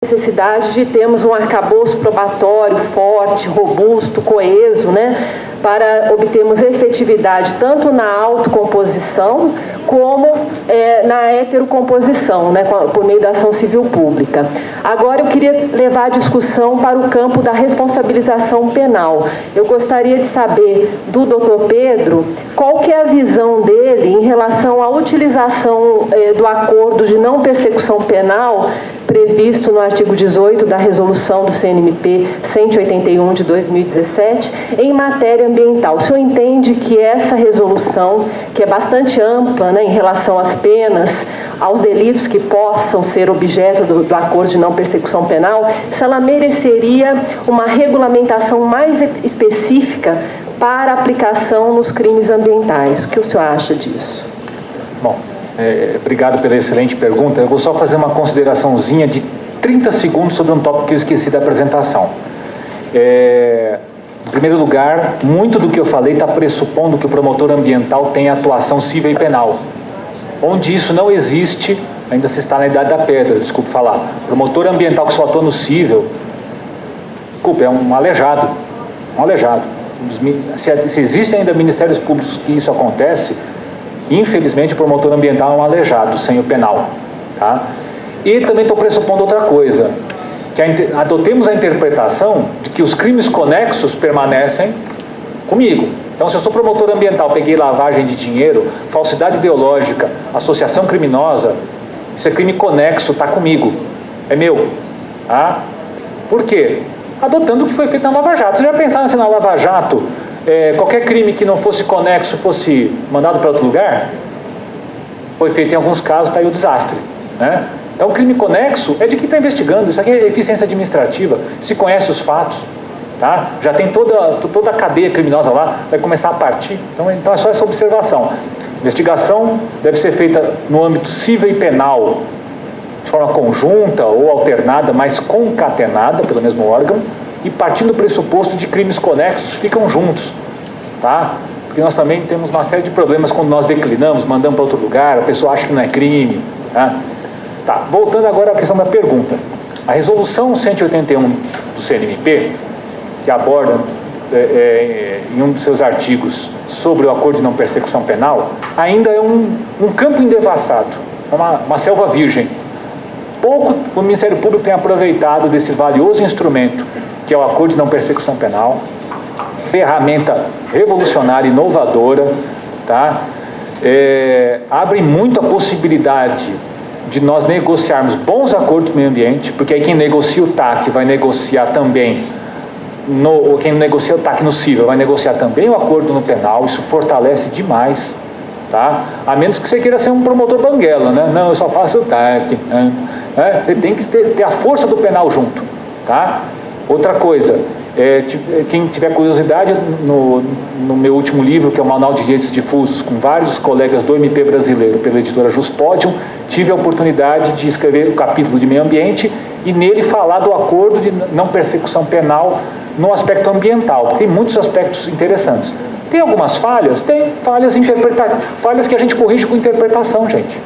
necessidade de termos um arcabouço probatório forte, robusto, coeso, para obtermos efetividade tanto na autocomposição como na heterocomposição, por meio da ação civil pública. Agora eu queria levar a discussão para o campo da responsabilização penal. Eu gostaria de saber do Dr. Pedro qual que é a visão dele em relação à utilização do acordo de não persecução penal previsto no artigo 18 da resolução do CNMP 181 de 2017 em matéria ambiental. O senhor entende que essa resolução, que é bastante ampla em relação às penas, aos delitos que possam ser objeto do acordo de não persecução penal, se ela mereceria uma regulamentação mais específica para aplicação nos crimes ambientais? O que o senhor acha disso? Bom, obrigado pela excelente pergunta. Eu vou só fazer uma consideraçãozinha de 30 segundos sobre um tópico que eu esqueci da apresentação. Em primeiro lugar, muito do que eu falei está pressupondo que o promotor ambiental tem atuação civil e penal. Onde isso não existe, ainda se está na idade da pedra, desculpe falar. Promotor ambiental que só atua no civil, desculpe, é um aleijado. Um aleijado. Se existem ainda ministérios públicos que isso acontece, infelizmente o promotor ambiental é um aleijado, sem o penal. Tá? E também estou pressupondo outra coisa, que adotemos a interpretação de que os crimes conexos permanecem comigo. Então, se eu sou promotor ambiental, peguei lavagem de dinheiro, falsidade ideológica, associação criminosa, isso é crime conexo, está comigo, é meu. Tá? Por quê? Adotando o que foi feito na Lava Jato. Vocês já pensaram se na Lava Jato qualquer crime que não fosse conexo fosse mandado para outro lugar? Foi feito em alguns casos, está aí o desastre. Então, o crime conexo é de quem está investigando. Isso aqui é eficiência administrativa, se conhece os fatos. Tá? Já tem toda a cadeia criminosa lá, vai começar a partir. Então é só essa observação. Investigação deve ser feita no âmbito civil e penal, de forma conjunta ou alternada, mas concatenada pelo mesmo órgão, e partindo do pressuposto de crimes conexos ficam juntos. Tá? Porque nós também temos uma série de problemas quando nós declinamos, mandamos para outro lugar, a pessoa acha que não é crime. Tá? Voltando agora à questão da pergunta. A resolução 181 do CNMP, que aborda em um dos seus artigos sobre o acordo de não persecução penal, ainda é um campo endevassado, uma selva virgem. Pouco o Ministério Público tem aproveitado desse valioso instrumento, que é o acordo de não persecução penal, ferramenta revolucionária, inovadora, tá? Abre muito a possibilidade de nós negociarmos bons acordos do meio ambiente, porque aí quem negocia o TAC vai negociar também quem negocia o TAC no civil vai negociar também o acordo no penal. Isso fortalece demais, tá? A menos que você queira ser um promotor banguela, Não, eu só faço o TAC. Você tem que ter a força do penal junto, tá? Outra coisa, quem tiver curiosidade, no meu último livro, que é o Manual de Direitos Difusos, com vários colegas do MP brasileiro, pela editora Juspodium, tive a oportunidade de escrever o capítulo de meio ambiente e nele falar do acordo de não persecução penal no aspecto ambiental. Tem muitos aspectos interessantes. Tem algumas falhas? Tem falhas que a gente corrige com interpretação, gente.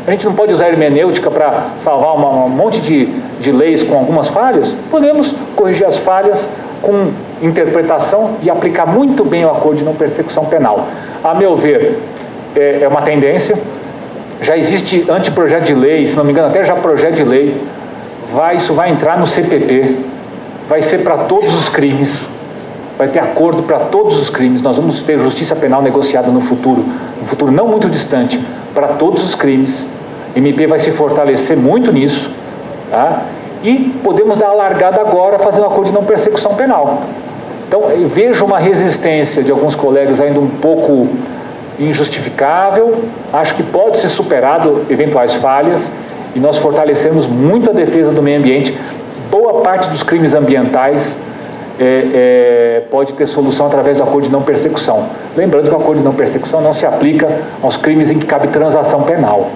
A gente não pode usar hermenêutica para salvar um monte de leis com algumas falhas. Podemos corrigir as falhas com interpretação e aplicar muito bem o acordo de não persecução penal. A meu ver, é uma tendência. Já existe anteprojeto de lei, se não me engano, até já projeto de lei. Isso vai entrar no CPP. Vai ser para todos os crimes, vai ter acordo para todos os crimes. Nós vamos ter justiça penal negociada no futuro não muito distante, para todos os crimes. A MP vai se fortalecer muito nisso, tá? E podemos dar a largada agora fazendo acordo de não persecução penal. Então, eu vejo uma resistência de alguns colegas ainda um pouco injustificável. Acho que pode ser superado eventuais falhas e nós fortalecemos muito a defesa do meio ambiente. Boa parte dos crimes ambientais pode ter solução através do acordo de não persecução. Lembrando que o acordo de não persecução não se aplica aos crimes em que cabe transação penal.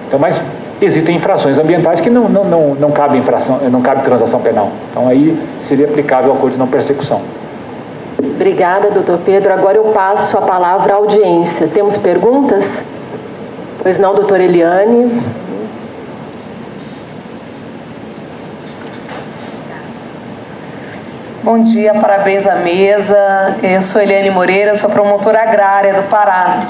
Então, mas existem infrações ambientais que não cabe transação penal. Então aí seria aplicável o acordo de não persecução. Obrigada, doutor Pedro. Agora eu passo a palavra à audiência. Temos perguntas? Pois não, doutora Eliane? Bom dia, parabéns à mesa. Eu sou Eliane Moreira, sou promotora agrária do Pará.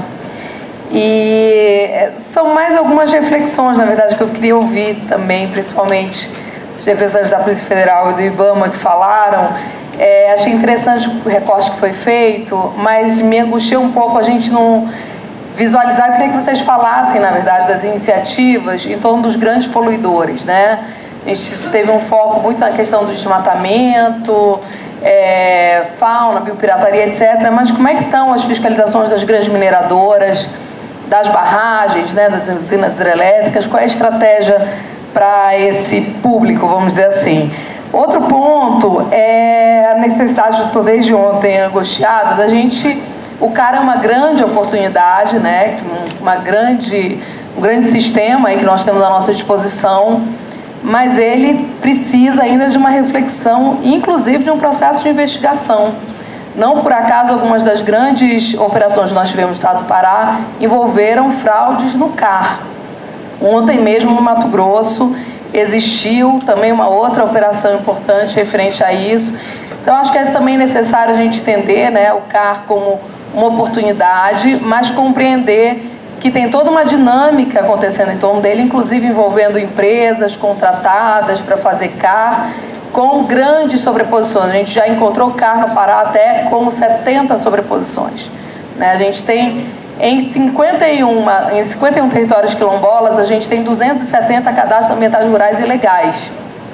E são mais algumas reflexões, na verdade, que eu queria ouvir também, principalmente os representantes da Polícia Federal e do IBAMA que falaram. Achei interessante o recorte que foi feito, mas me angustiou um pouco a gente não visualizar. Eu queria que vocês falassem, na verdade, das iniciativas em torno dos grandes poluidores, né? A gente teve um foco muito na questão do desmatamento, fauna, biopirataria, etc. Mas como é que estão as fiscalizações das grandes mineradoras, das barragens, né, das usinas hidrelétricas? Qual é a estratégia para esse público, vamos dizer assim? Outro ponto é a necessidade, eu estou desde ontem angustiada, da gente... O CAR é uma grande oportunidade, né, um grande sistema aí que nós temos à nossa disposição, mas ele precisa ainda de uma reflexão, inclusive de um processo de investigação. Não por acaso algumas das grandes operações que nós tivemos no estado do Pará envolveram fraudes no CAR. Ontem mesmo no Mato Grosso existiu também uma outra operação importante referente a isso. Então acho que é também necessário a gente entender, né, o CAR como uma oportunidade, mas compreender que tem toda uma dinâmica acontecendo em torno dele, inclusive envolvendo empresas contratadas para fazer CAR, com grandes sobreposições. A gente já encontrou CAR no Pará até com 70 sobreposições. Né? A gente tem, em 51 territórios quilombolas, a gente tem 270 cadastros ambientais rurais ilegais,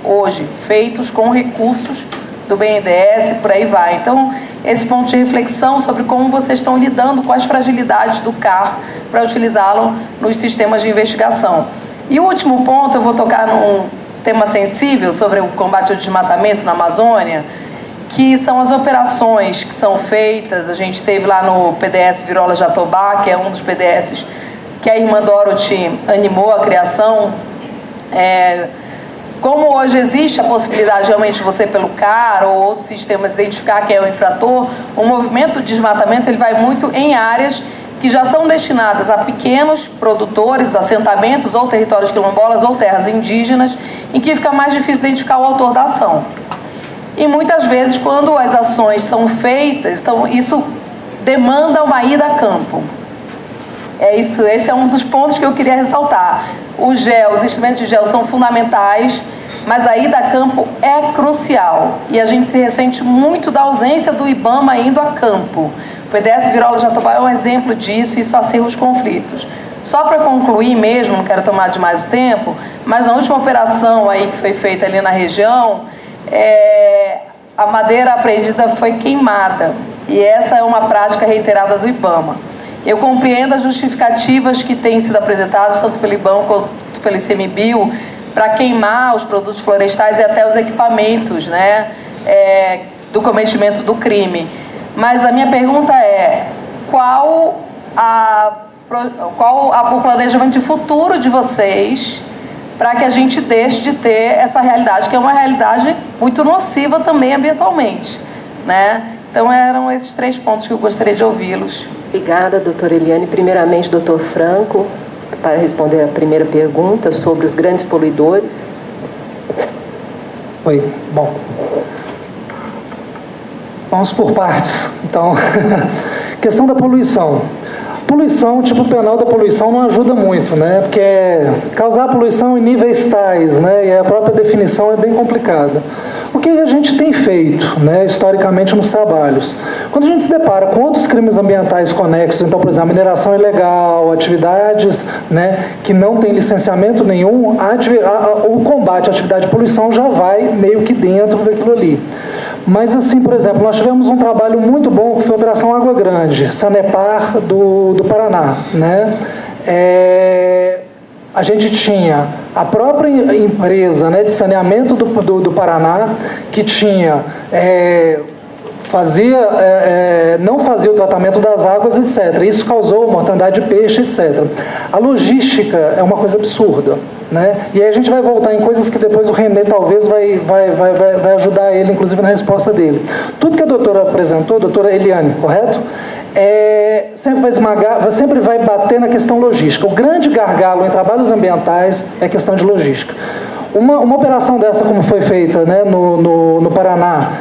hoje, feitos com recursos do BNDES, por aí vai. Então, esse ponto de reflexão sobre como vocês estão lidando com as fragilidades do CAR para utilizá-lo nos sistemas de investigação. E o último ponto, eu vou tocar num tema sensível sobre o combate ao desmatamento na Amazônia, que são as operações que são feitas. A gente teve lá no PDS Virola Jatobá, que é um dos PDSs que a irmã Dorothy animou a criação. Como hoje existe a possibilidade realmente de você, pelo CAR ou outros sistemas, identificar quem é o infrator, o movimento de desmatamento ele vai muito em áreas que já são destinadas a pequenos produtores, assentamentos ou territórios quilombolas ou terras indígenas, em que fica mais difícil identificar o autor da ação. E muitas vezes, quando as ações são feitas, então, isso demanda uma ida a campo. Esse é um dos pontos que eu queria ressaltar. Os instrumentos de gel são fundamentais, mas a ida a campo é crucial. E a gente se ressente muito da ausência do IBAMA indo a campo. O PDS Virola Jatobá é um exemplo disso, e isso acirra os conflitos. Só para concluir mesmo, não quero tomar demais o tempo, mas na última operação aí que foi feita ali na região, a madeira apreendida foi queimada. E essa é uma prática reiterada do IBAMA. Eu compreendo as justificativas que têm sido apresentadas, tanto pelo IBAMA quanto pelo ICMBio, para queimar os produtos florestais e até os equipamentos, né, do cometimento do crime. Mas a minha pergunta é, qual o planejamento de futuro de vocês para que a gente deixe de ter essa realidade, que é uma realidade muito nociva também ambientalmente, né? Então eram esses 3 pontos que eu gostaria de ouvi-los. Obrigada, doutora Eliane. Primeiramente, doutor Franco, para responder a primeira pergunta sobre os grandes poluidores. Oi, bom. Vamos por partes. Então, questão da poluição. Poluição, o tipo penal da poluição não ajuda muito, né? Porque causar poluição em níveis tais, né? E a própria definição é bem complicada. O que a gente tem feito, né, historicamente nos trabalhos? Quando a gente se depara com outros crimes ambientais conexos, então, por exemplo, mineração ilegal, atividades, né, que não tem licenciamento nenhum, o combate à atividade de poluição já vai meio que dentro daquilo ali. Mas, assim, por exemplo, nós tivemos um trabalho muito bom que foi a Operação Água Grande, Sanepar do Paraná, né? A gente tinha a própria empresa, né, de saneamento do Paraná, que tinha, não fazia o tratamento das águas, etc. Isso causou mortandade de peixe, etc. A logística é uma coisa absurda, né? E aí a gente vai voltar em coisas que depois o René talvez vai ajudar ele, inclusive na resposta dele. Tudo que a doutora apresentou, doutora Eliane, correto? Sempre vai esmagar, sempre vai bater na questão logística. O grande gargalo em trabalhos ambientais é a questão de logística. Uma operação dessa, como foi feita, né, no Paraná,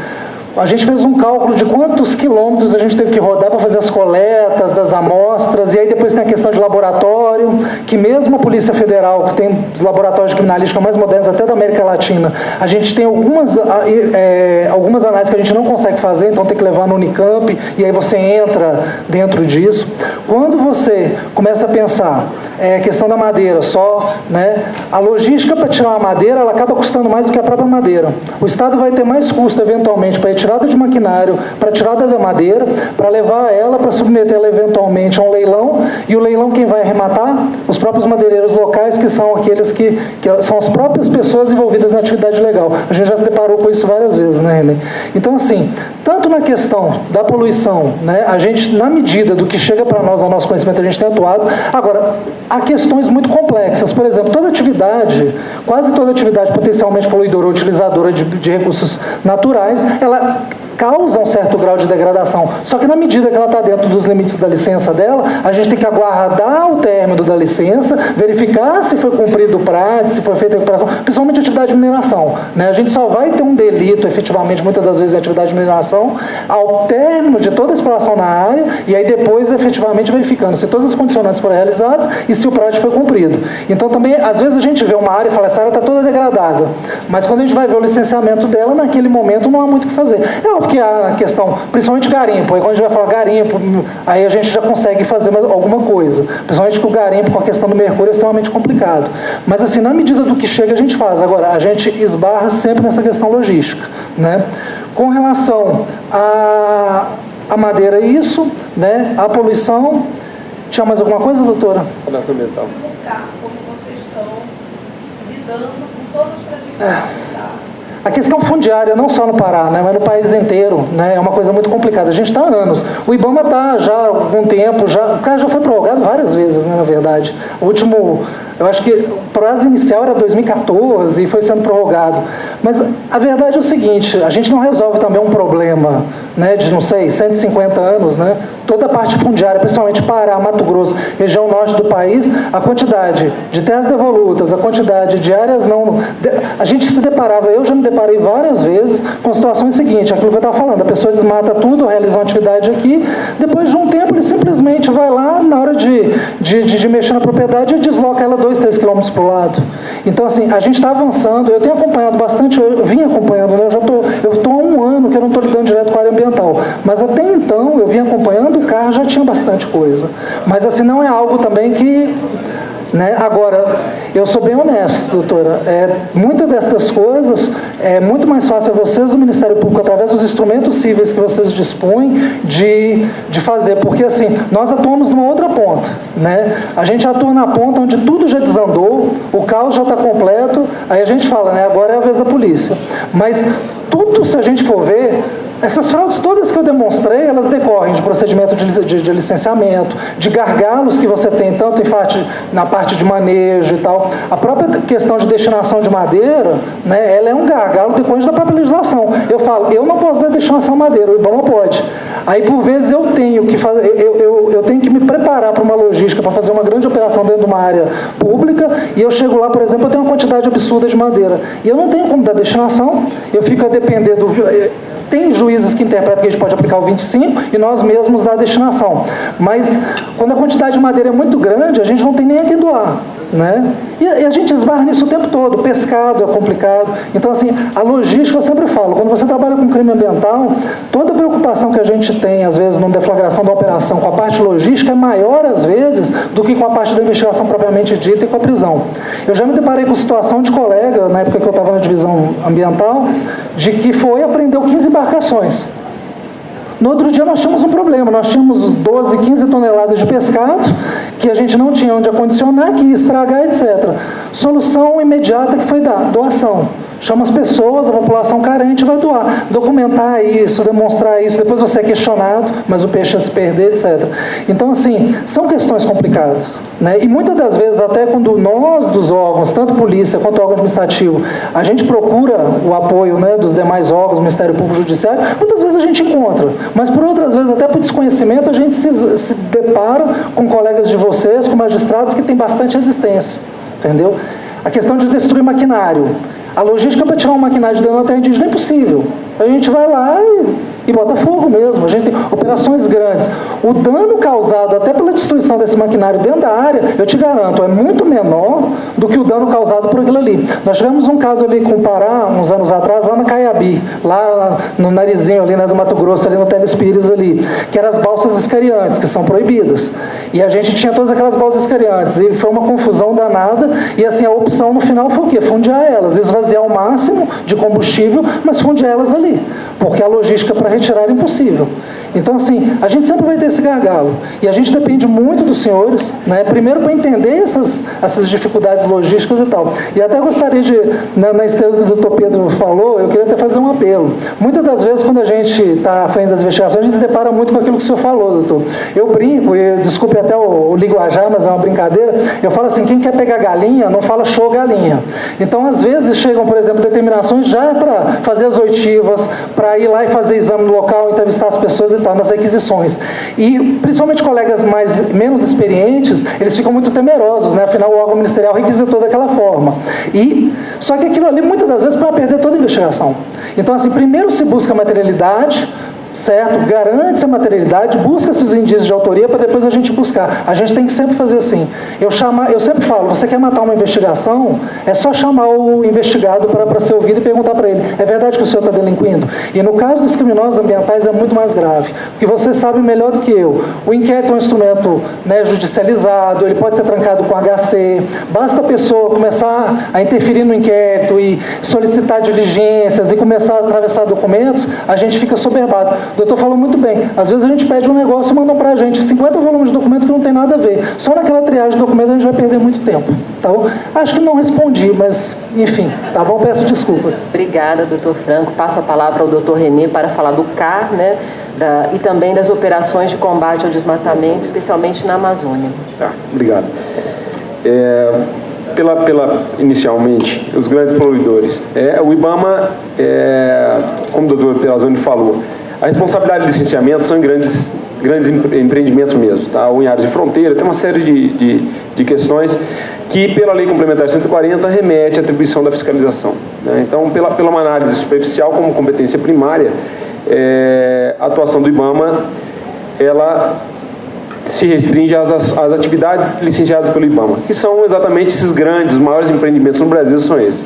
A gente fez um cálculo de quantos quilômetros a gente teve que rodar para fazer as coletas das amostras, e aí depois tem a questão de laboratório, que mesmo a Polícia Federal, que tem os laboratórios de criminalística mais modernos até da América Latina, a gente tem algumas análises que a gente não consegue fazer, então tem que levar no Unicamp, e aí você entra dentro disso. Quando você começa a pensar questão da madeira só, né, a logística para tirar a madeira, ela acaba custando mais do que a própria madeira. O Estado vai ter mais custo, eventualmente, para a retirada de maquinário, para a tirada da madeira, para levar ela, para submetê-la eventualmente a um leilão, e o leilão quem vai arrematar? Os próprios madeireiros locais, que são aqueles que são as próprias pessoas envolvidas na atividade legal. A gente já se deparou com isso várias vezes, né, René? Então, assim, tanto na questão da poluição, né, a gente, na medida do que chega para nós, ao nosso conhecimento, a gente tem atuado. Agora, há questões muito complexas. Por exemplo, quase toda atividade potencialmente poluidora ou utilizadora de recursos naturais, ela causa um certo grau de degradação. Só que na medida que ela está dentro dos limites da licença dela, a gente tem que aguardar o término da licença, verificar se foi cumprido o prazo, se foi feita a recuperação, principalmente atividade de mineração, né? A gente só vai ter um delito, efetivamente, muitas das vezes, em atividade de mineração, ao término de toda a exploração na área, e aí depois, efetivamente, verificando se todas as condicionantes foram realizadas e se o prazo foi cumprido. Então, também, às vezes, a gente vê uma área e fala, essa área está toda degradada, mas quando a gente vai ver o licenciamento dela, naquele momento não há muito o que fazer. É óbvio que a questão, principalmente garimpo, aí quando a gente vai falar garimpo, aí a gente já consegue fazer alguma coisa, principalmente que o garimpo com a questão do mercúrio é extremamente complicado. Mas assim, na medida do que chega a gente faz. Agora, a gente esbarra sempre nessa questão logística, né? Com relação à madeira, isso, né? A poluição. Tinha mais alguma coisa, doutora? Relação ambiental. Como vocês estão lidando com todas as fragilidades. A questão fundiária, não só no Pará, né, mas no país inteiro, né, é uma coisa muito complicada. A gente está há anos. O IBAMA está já há algum tempo, o cara já foi prorrogado várias vezes, né, na verdade. O último, eu acho que o prazo inicial era 2014 e foi sendo prorrogado. Mas a verdade é o seguinte, a gente não resolve também um problema, né, de, não sei, 150 anos, né, toda a parte fundiária, principalmente Pará, Mato Grosso, região norte do país, a quantidade de terras devolutas, a quantidade de áreas não... A gente se deparava, eu já me deparei várias vezes com situações seguintes, aquilo que eu estava falando, a pessoa desmata tudo, realiza uma atividade aqui, depois de um tempo ele simplesmente vai lá, na hora de mexer na propriedade, e desloca ela 2-3 quilômetros para o lado. Então, assim, a gente está avançando, eu tenho acompanhado bastante, eu vim acompanhando, né? Eu estou há um ano que eu não estou lidando direto com a área ambiental, mas até então eu vim acompanhando, o carro já tinha bastante coisa. Mas, assim, não é algo também que... Né? Agora, eu sou bem honesto, doutora, muitas dessas coisas é muito mais fácil a vocês do Ministério Público, através dos instrumentos cíveis que vocês dispõem, de fazer, porque assim, nós atuamos numa outra ponta, né? A gente atua na ponta onde tudo já desandou, o caos já está completo, aí a gente fala, né, agora é a vez da polícia, mas tudo, se a gente for ver, essas fraudes todas que eu demonstrei, elas decorrem de procedimento de licenciamento, de gargalos que você tem, tanto na parte de manejo e tal. A própria questão de destinação de madeira, né, ela é um gargalo decorrente da própria legislação. Eu falo, eu não posso dar destinação de madeira, o IBAMA pode. Aí, por vezes, eu tenho que fazer, eu tenho que me preparar para uma logística, para fazer uma grande operação dentro de uma área pública, e eu chego lá, por exemplo, eu tenho uma quantidade absurda de madeira. E eu não tenho como dar destinação, eu fico a depender do... Tem juízes que interpretam que a gente pode aplicar o 25 e nós mesmos dar a destinação. Mas, quando a quantidade de madeira é muito grande, a gente não tem nem a quem doar, né? E a gente esbarra nisso o tempo todo. Pescado é complicado. Então, assim, a logística, eu sempre falo, quando você trabalha com crime ambiental, toda a preocupação que a gente tem, às vezes, na deflagração da operação com a parte logística é maior, às vezes, do que com a parte da investigação propriamente dita e com a prisão. Eu já me deparei com situação de colega, na época que eu estava na divisão ambiental, de que foi e apreendeu 15 embarcações. No outro dia nós tínhamos um problema, nós tínhamos 12, 15 toneladas de pescado que a gente não tinha onde acondicionar, que ia estragar, etc. Solução imediata que foi dar, doação. Chama as pessoas, a população carente vai doar. Documentar isso, demonstrar isso, depois você é questionado, mas o peixe ia se perder, etc. Então, assim, são questões complicadas, né? E muitas das vezes, até quando nós dos órgãos, tanto polícia quanto órgão administrativo, a gente procura o apoio, né, dos demais órgãos, Ministério Público, Judiciário, muitas vezes a gente encontra, mas por outras vezes, até por desconhecimento, a gente se depara com colegas de vocês, com magistrados que têm bastante resistência, entendeu? A questão de destruir maquinário. A logística para tirar um maquinário de dentro da terra indígena é impossível. a gente vai lá e bota fogo mesmo. A gente tem operações grandes. O dano causado até pela destruição desse maquinário dentro da área, eu te garanto, é muito menor do que o dano causado por aquilo ali. Nós tivemos um caso ali com o Pará, uns anos atrás, lá na Caiabi, lá no Narizinho, ali, né, do Mato Grosso, ali no Teles Pires, ali, que eram as balsas escariantes, que são proibidas. E a gente tinha todas aquelas balsas escariantes, e foi uma confusão danada, e assim, a opção no final foi o quê? Fundiar elas, esvaziar o máximo de combustível, mas fundiar elas ali, porque a logística para retirar era impossível. Então, assim, a gente sempre vai ter esse gargalo. E a gente depende muito dos senhores, né? Primeiro para entender essas dificuldades logísticas e tal. E até gostaria de, na esteira do doutor Pedro falou, eu queria até fazer um apelo. Muitas das vezes, quando a gente está à frente das investigações, a gente se depara muito com aquilo que o senhor falou, doutor. Eu brinco, e desculpe até o linguajar, mas é uma brincadeira, eu falo assim, quem quer pegar galinha, não fala show galinha. Então, às vezes, chegam, por exemplo, determinações já para fazer as oitivas, para ir lá e fazer exame no local, entrevistar as pessoas nas requisições. E, principalmente colegas menos experientes, eles ficam muito temerosos, né? Afinal, o órgão ministerial requisitou daquela forma. Só que aquilo ali, muitas das vezes, vai perder toda a investigação. Então, assim, primeiro se busca a materialidade, certo? Garante-se a materialidade, busca-se os indícios de autoria para depois a gente buscar. A gente tem que sempre fazer assim. Eu sempre falo, você quer matar uma investigação, é só chamar o investigado para ser ouvido e perguntar para ele, é verdade que o senhor está delinquindo? E no caso dos criminosos ambientais é muito mais grave, porque você sabe melhor do que eu. O inquérito é um instrumento, né, judicializado, ele pode ser trancado com HC, basta a pessoa começar a interferir no inquérito e solicitar diligências e começar a atravessar documentos, a gente fica soberbado. O doutor falou muito bem. Às vezes a gente pede um negócio e mandam para a gente 50 volumes de documento que não tem nada a ver. Só naquela triagem de documento a gente vai perder muito tempo. Tá bom? Acho que não respondi, mas enfim, tá bom? Peço desculpas. Obrigada, doutor Franco. Passo a palavra ao doutor Renê para falar do CAR, né? E também das operações de combate ao desmatamento, especialmente na Amazônia. Tá, obrigado. Inicialmente, os grandes poluidores. O IBAMA, como o doutor Pelazzoni falou, a responsabilidade de licenciamento são em grandes empreendimentos mesmo, tá? Ou em áreas de fronteira, tem uma série de questões que, pela Lei Complementar 140, remete à atribuição da fiscalização, né? Então, pela uma análise superficial, como competência primária, a atuação do IBAMA, ela se restringe às atividades licenciadas pelo IBAMA, que são exatamente esses grandes, os maiores empreendimentos no Brasil são esses.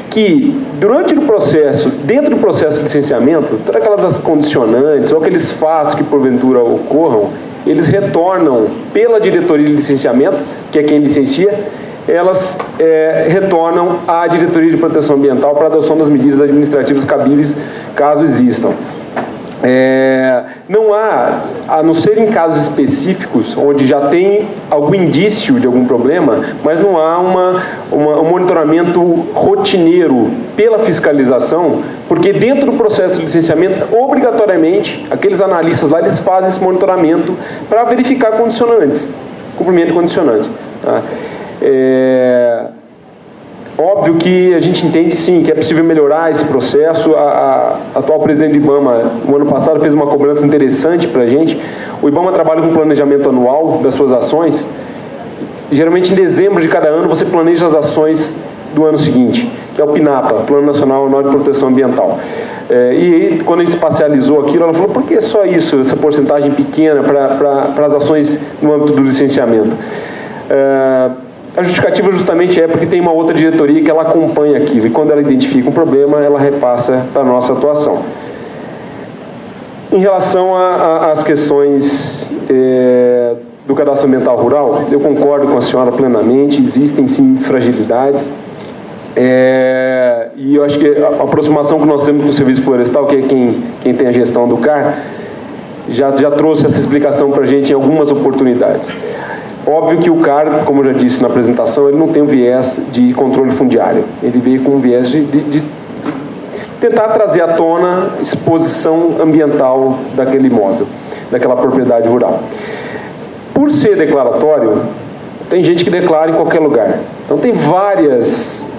Que dentro do processo de licenciamento, todas aquelas condicionantes ou aqueles fatos que porventura ocorram, eles retornam pela diretoria de licenciamento, que é quem licencia, elas retornam à diretoria de proteção ambiental para a adoção das medidas administrativas cabíveis, caso existam. Não há, a não ser em casos específicos, onde já tem algum indício de algum problema, mas não há um monitoramento rotineiro pela fiscalização, porque dentro do processo de licenciamento, obrigatoriamente, aqueles analistas lá, eles fazem esse monitoramento para verificar condicionantes, cumprimento de condicionantes. Tá? Óbvio que a gente entende, sim, que é possível melhorar esse processo. A atual presidente do IBAMA, no ano passado, fez uma cobrança interessante para a gente. O IBAMA trabalha com um planejamento anual das suas ações. Geralmente, em dezembro de cada ano, você planeja as ações do ano seguinte, que é o PNAPA, Plano Nacional Anual de Proteção Ambiental. E quando a gente espacializou aquilo, ela falou, por que só isso, essa porcentagem pequena para as ações no âmbito do licenciamento? A justificativa justamente é porque tem uma outra diretoria que ela acompanha aquilo, e quando ela identifica um problema, ela repassa para a nossa atuação. Em relação às questões do cadastro ambiental rural, eu concordo com a senhora plenamente, existem sim fragilidades, e eu acho que a aproximação que nós temos com o Serviço Florestal, que é quem tem a gestão do CAR, já trouxe essa explicação para a gente em algumas oportunidades. Óbvio que o CAR, como eu já disse na apresentação, ele não tem um viés de controle fundiário. Ele veio com um viés de tentar trazer à tona exposição ambiental daquele imóvel, daquela propriedade rural. Por ser declaratório, tem gente que declara em qualquer lugar. Então tem várias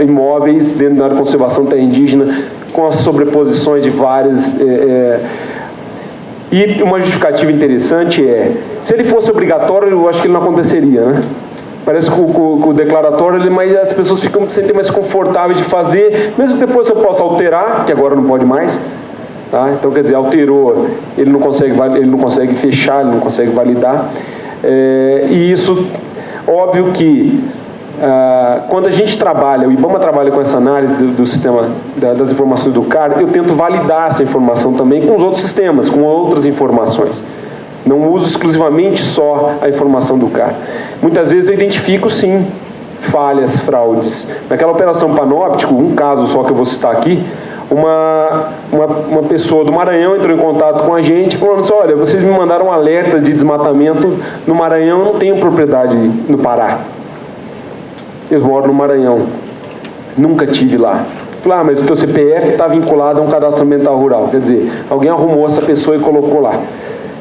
imóveis dentro da área de conservação terra indígena, com as sobreposições de várias... E uma justificativa interessante se ele fosse obrigatório, eu acho que ele não aconteceria, né? Parece que o declaratório, mas as pessoas sentem mais confortáveis de fazer, mesmo que depois eu possa alterar, que agora não pode mais. Tá? Então, quer dizer, alterou, ele não consegue fechar, ele não consegue validar. E isso, óbvio que quando a gente trabalha, o IBAMA trabalha com essa análise do sistema das informações do CAR, eu tento validar essa informação também com os outros sistemas, com outras informações. Não uso exclusivamente só a informação do CAR. Muitas vezes eu identifico, sim, falhas, fraudes. Naquela operação Panóptico, um caso só que eu vou citar aqui, uma pessoa do Maranhão entrou em contato com a gente falando assim, olha, vocês me mandaram um alerta de desmatamento no Maranhão, eu não tenho propriedade no Pará. Eu moro no Maranhão, nunca tive lá. Falei, mas o teu CPF está vinculado a um cadastro ambiental rural. Quer dizer, alguém arrumou essa pessoa e colocou lá.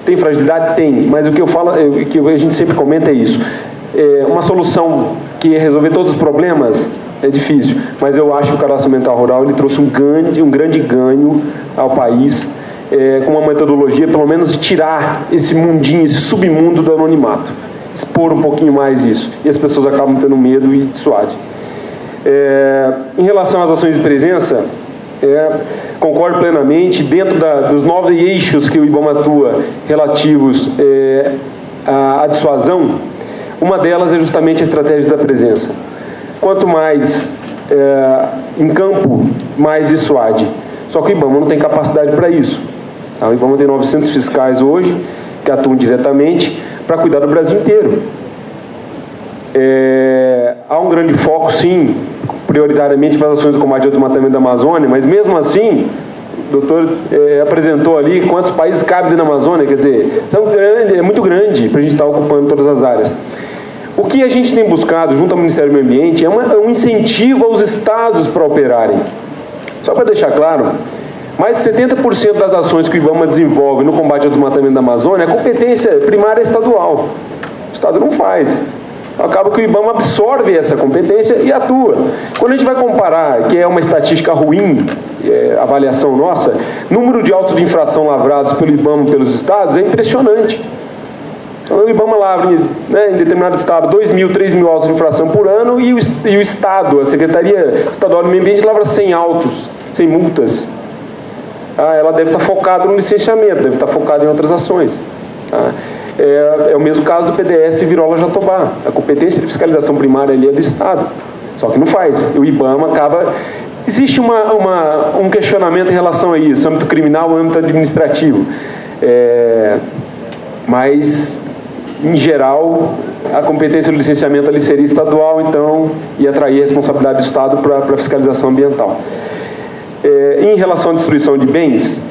Tem fragilidade? Tem, mas o que eu falo, o que a gente sempre comenta é isso. Uma solução que ia resolver todos os problemas é difícil, mas eu acho que o cadastro ambiental rural ele trouxe um grande ganho ao país, com uma metodologia, pelo menos, de tirar esse mundinho, esse submundo do anonimato. Expor um pouquinho mais isso. E as pessoas acabam tendo medo e dissuade. Em relação às ações de presença, concordo plenamente, dentro dos 9 eixos que o IBAMA atua relativos à dissuasão, uma delas é justamente a estratégia da presença. Quanto mais em campo, mais dissuade. Só que o IBAMA não tem capacidade para isso. Tá? O IBAMA tem 900 fiscais hoje, que atuam diretamente, para cuidar do Brasil inteiro. Há um grande foco, sim, prioritariamente para as ações de combate ao desmatamento da Amazônia, mas mesmo assim, o doutor apresentou ali quantos países cabem dentro da Amazônia, quer dizer, é muito grande para a gente estar ocupando todas as áreas. O que a gente tem buscado junto ao Ministério do Meio Ambiente é um incentivo aos estados para operarem. Só para deixar claro, mais de 70% das ações que o IBAMA desenvolve no combate ao desmatamento da Amazônia é competência primária estadual. O estado não faz. Acaba que o IBAMA absorve essa competência e atua. Quando a gente vai comparar, que é uma estatística ruim, avaliação nossa, número de autos de infração lavrados pelo IBAMA pelos estados é impressionante. Então o IBAMA lavra, em determinado estado 2.000, 3.000 autos de infração por ano e o estado, a Secretaria Estadual do Meio Ambiente, lavra 100 autos, 100 multas. Ela deve estar focada no licenciamento, deve estar focada em outras ações. É o mesmo caso do PDS Virola Jatobá. A competência de fiscalização primária ali é do Estado. Só que não faz. O IBAMA acaba... Existe um questionamento em relação a isso, âmbito criminal, âmbito administrativo. Mas, em geral, a competência do licenciamento ali seria estadual, então ia atrair a responsabilidade do Estado para a fiscalização ambiental. Em relação à destruição de bens,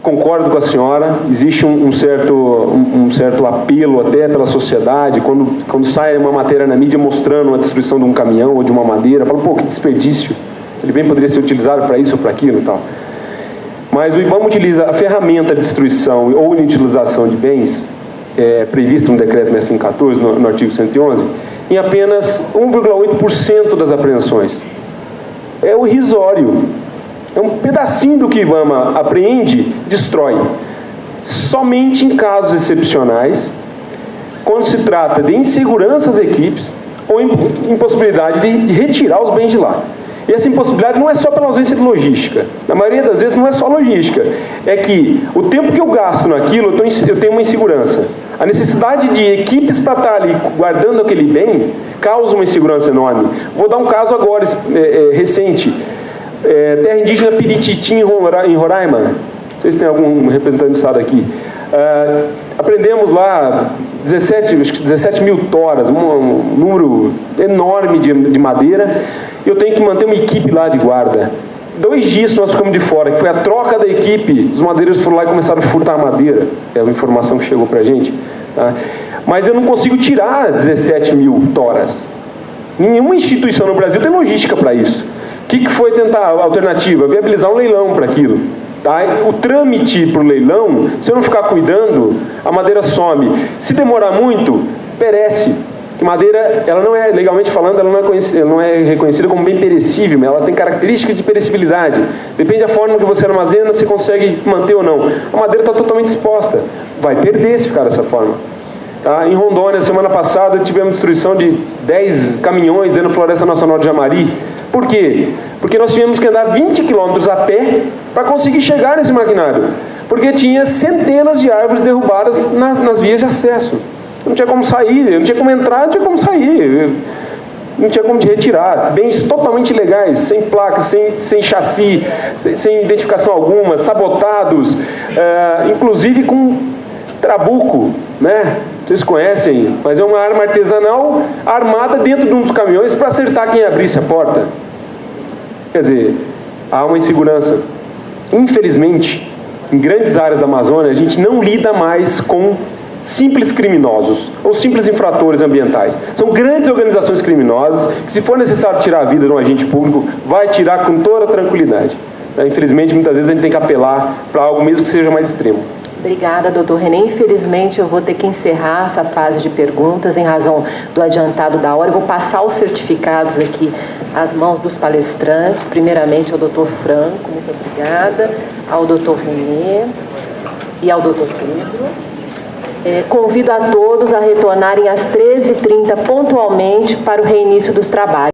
concordo com a senhora, existe um certo apelo até pela sociedade, quando sai uma matéria na mídia mostrando a destruição de um caminhão ou de uma madeira, fala, pô, que desperdício, ele bem poderia ser utilizado para isso ou para aquilo e tal. Mas o IBAMA utiliza a ferramenta de destruição ou inutilização de bens, prevista no decreto 6514, no artigo 111, em apenas 1,8% das apreensões. É o irrisório. É um pedacinho do que o IBAMA apreende, destrói. Somente em casos excepcionais, quando se trata de insegurança às equipes ou impossibilidade de retirar os bens de lá. E essa impossibilidade não é só pela ausência de logística. Na maioria das vezes não é só logística. É que o tempo que eu gasto naquilo, eu tenho uma insegurança. A necessidade de equipes para estar ali guardando aquele bem causa uma insegurança enorme. Vou dar um caso agora, recente. Terra indígena Pirititi, em Roraima. Não sei se tem algum representante do estado aqui. Aprendemos lá 17 mil toras, um número enorme de madeira. Eu tenho que manter uma equipe lá de guarda. 2 dias nós ficamos de fora, que foi a troca da equipe. Os madeireiros foram lá e começaram a furtar a madeira. É uma informação que chegou para a gente. Tá? Mas eu não consigo tirar 17 mil toras. Nenhuma instituição no Brasil tem logística para isso. O que foi tentar a alternativa? Viabilizar um leilão para aquilo. Tá? O trâmite para o leilão, se eu não ficar cuidando, a madeira some. Se demorar muito, perece. Que madeira, ela não é, legalmente falando, ela não é reconhecida como bem perecível, mas ela tem características de perecibilidade. Depende da forma que você armazena, se consegue manter ou não. A madeira está totalmente exposta. Vai perder se ficar dessa forma. Tá? Em Rondônia, semana passada, tivemos destruição de 10 caminhões dentro da Floresta Nacional de Jamari. Por quê? Porque nós tivemos que andar 20 quilômetros a pé para conseguir chegar nesse maquinário. Porque tinha centenas de árvores derrubadas nas vias de acesso. Não tinha como sair, não tinha como entrar, não tinha como sair. Não tinha como te retirar. Bens totalmente ilegais, sem placas, sem chassi, sem identificação alguma, sabotados, inclusive com trabuco, né? Vocês conhecem, mas é uma arma artesanal armada dentro de um dos caminhões para acertar quem abrisse a porta. Quer dizer, há uma insegurança. Infelizmente, em grandes áreas da Amazônia, a gente não lida mais com simples criminosos ou simples infratores ambientais. São grandes organizações criminosas que, se for necessário tirar a vida de um agente público, vai tirar com toda tranquilidade. Infelizmente, muitas vezes a gente tem que apelar para algo mesmo que seja mais extremo. Obrigada, doutor René. Infelizmente, eu vou ter que encerrar essa fase de perguntas em razão do adiantado da hora. Eu vou passar os certificados aqui às mãos dos palestrantes. Primeiramente, ao doutor Franco, muito obrigada, ao doutor René e ao doutor Pedro. Convido a todos a retornarem às 13h30 pontualmente para o reinício dos trabalhos.